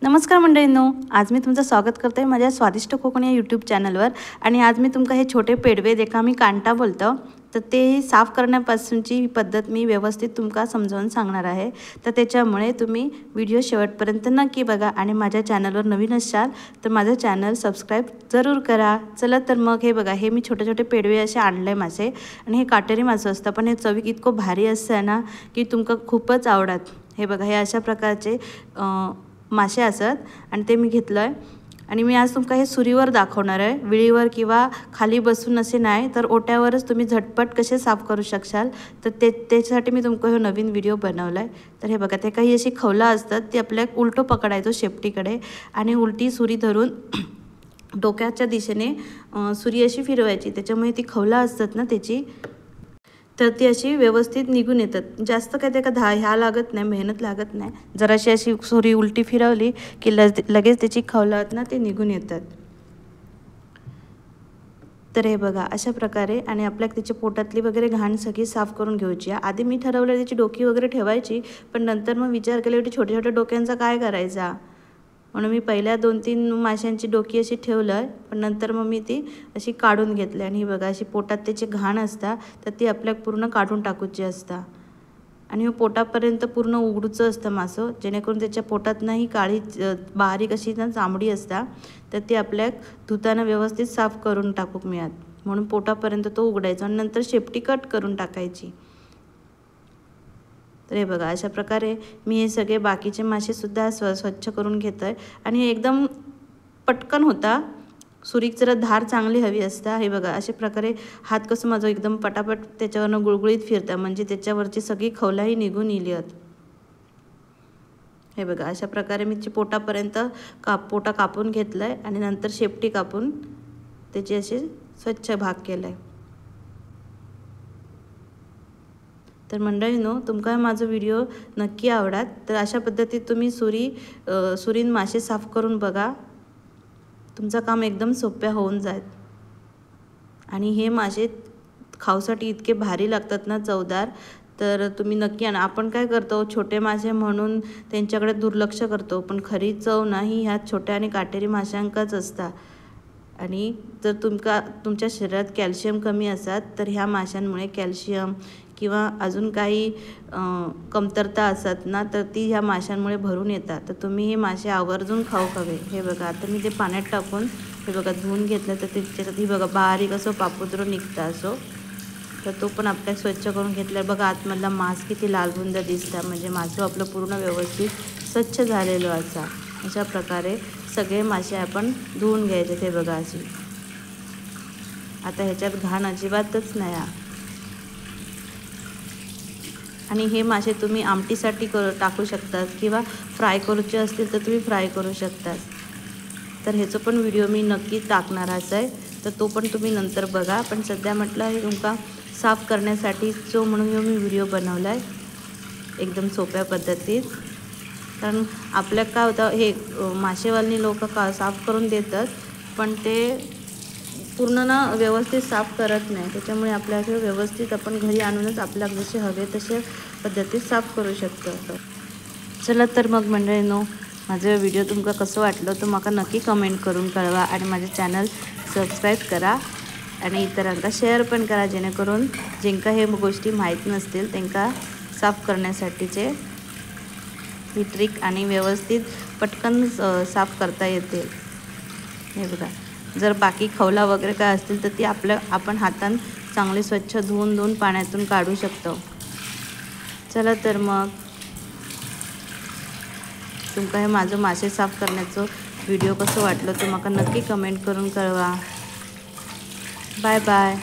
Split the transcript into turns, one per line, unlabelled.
नमस्कार मंडळींनो, आज मी तुमचं स्वागत करते माझ्या स्वादिष्ट कोकण या यूट्यूब चॅनलवर। आणि आज मी तुमका हे छोटे पेडवे देखा मी कांटा बोलतो, तर ते साफ करण्यापासूनची पद्धत मी व्यवस्थित तुमका समजावून सांगणार आहे। तर त्याच्यामुळे तुम्ही व्हिडिओ शेवटपर्यंत नक्की बघा आणि माझ्या चॅनलवर नवीन असाल तर माझं चॅनल सबस्क्राइब जरूर करा। चला तर मग हे बघा, हे मी छोटे छोटे पेडवे असे आणले मासे आणि हे काटेरी मासे असतं, पण हे चवीक इतकं भारी असतं ना की तुमका खूपच आवडत। हे बघा, हे अशा प्रकारचे मासे असत आणि ते मी घेतलंय आणि मी आज तुमका हे सुरीवर दाखवणार आहे। विळीवर किंवा खाली बसून असे नाही तर ओट्यावरच तुम्ही झटपट कसे साफ करू शकशाल, तर त्यासाठी मी तुमका हे नवीन व्हिडिओ बनवलाय। तर हे बघा, ते काही अशी खवला असतात ते आपल्या उलटो पकडायचो शेपटीकडे आणि उलटी सुरी धरून डोक्याच्या दिशेने सुरी अशी फिरवायची, त्याच्यामुळे ती खवला असतात ना त्याची, तर ती अशी व्यवस्थित निघून येतात। जास्त काय त्याला ह्या लागत नाही, मेहनत लागत नाही। जराशी अशी सुरी उलटी फिरवली की लगेच त्याची खवलात ना ते निघून येतात। तर हे बघा अशा प्रकारे, आणि आपल्या त्याच्या पोटातली वगैरे घाण सगळी साफ करून घ्यायची। आधी मी ठरवलं त्याची डोकी वगैरे ठेवायची, पण नंतर मग विचार केला की छोट्या छोट्या डोक्यांचा काय करायचा, म्हणून मी पहिल्या 2-3 माशांची डोकी अशी ठेवलं, पण नंतर मग मी ती अशी काढून घेतली। आणि ही बघा, अशी पोटात त्याची घाण असता तर ती आपल्या पूर्ण काढून टाकूची असता। आणि पोटापर्यंत पूर्ण उघडूचं असतं मासं, जेणेकरून त्याच्या पोटात नाही काळी बारीक अशी ना चामडी असता, तर ती आपल्या धुताना व्यवस्थित साफ करून टाकूक मिळत, म्हणून पोटापर्यंत तो उघडायचा आणि नंतर शेपटी कट करून टाकायची। तर हे बघा, अशा प्रकारे मी हे सगळे बाकीचे मासे सुद्धा स्वच्छ करून घेतोय आणि एकदम पटकन होता। सुरीक जरा धार चांगली हवी असता। हे बघा, अशा प्रकारे हात कसं माझं एकदम पटापट त्याच्यावरनं गुळगुळीत फिरता, म्हणजे त्याच्यावरची सगळी खवलाही निघून येईल। हे बघा, अशा प्रकारे मी पोटापर्यंत पोटा कापून घेतलाय आणि नंतर शेपटी कापून त्याचे असे स्वच्छ भाग केलाय। तर मंडळींनो, तुमका माझा व्हिडिओ नक्की आवडत तर अशा पद्धतीत तुम्ही सुरीन मासे साफ करून बघा, तुमचं काम एकदम सोपं होऊन जाईल। आणि हे मासे खाऊसाठी इतके भारी लागतात ना, चवदार, तर तुम्ही नक्की आणा। आपण काय करतो, छोटे मासे म्हणून त्यांच्याकडे दुर्लक्ष करतो, पण खरी चव नाही ह्या छोट्या आणि काटेरी माशांकाच असता। आणि जर तुमच्या शरीरात कॅल्शियम कमी असतात तर ह्या माशांमुळे कॅल्शियम किंवा अजून काही कमतरता असतात ना, तर ती ह्या माशांमुळे भरून येतात। तर तुम्ही हे मासे आवर्जून खाऊ हवे। हे बघा, आता मी ते पाण्यात टाकून हे बघा धुवून घेतलं, तर त्याच्यात ही बघा बारीक असं पापुद्र निघतं असो, तर तो पण आपल्या स्वच्छ करून घेतलं। बघा आतमधला मांस किती लालबुंद दिसतं, म्हणजे मासं आपलं पूर्ण व्यवस्थित स्वच्छ झालेलं असा। अशा प्रकारे सगळे मासे आपण धुवून घ्यायचे। ते बघा अशी, आता ह्याच्यात घाण अजिबातच नाही। आणि हे मासे तुम्ही आमटीसाठी टाकू शकतात किंवा फ्राय करूचे असतील तर तुम्ही फ्राय करू शकतात। तर ह्याचं पण व्हिडिओ मी नक्की टाकणार आहे, तर तो पण तुम्ही नंतर बघा। पण सध्या म्हटलं हे तुमका साफ करण्यासाठी म्हणून मी व्हिडिओ बनवला आहे एकदम सोप्या पद्धतीत। कारण आपल्या काय होतं, हे मासेवाली लोक साफ करून देतात, पण ते पूर्ण ना व्यवस्थित साफ करत नाही, त्याच्यामुळे आपल्याला व्यवस्थित आपण घरी आणूनच आपल्या जसे हवे तसे पद्धतीत साफ करू शकतो। चला तर मग मंडळींनो, माझं व्हिडिओ तुमका कसं वाटलं तर मला नक्की कमेंट करून कळवा आणि माझे चॅनल सबस्क्राईब करा आणि इतरांना शेअर पण करा, जेणेकरून ज्यांका हे गोष्टी माहीत नसतील त्यांना साफ करण्यासाठीचे ही ट्रिक आणि व्यवस्थित पटकन साफ करता येते। हे बघा, जर बाकी खवला वगैरे काय असतील तर ती आपण हातान चांगले स्वच्छ धुवून पाण्यातून काढू शकतो। चला तर मग, तुमका हे माझं मासे साफ करण्याचं व्हिडिओ कसं वाटलं तर मला नक्की कमेंट करून कळवा। Bye bye.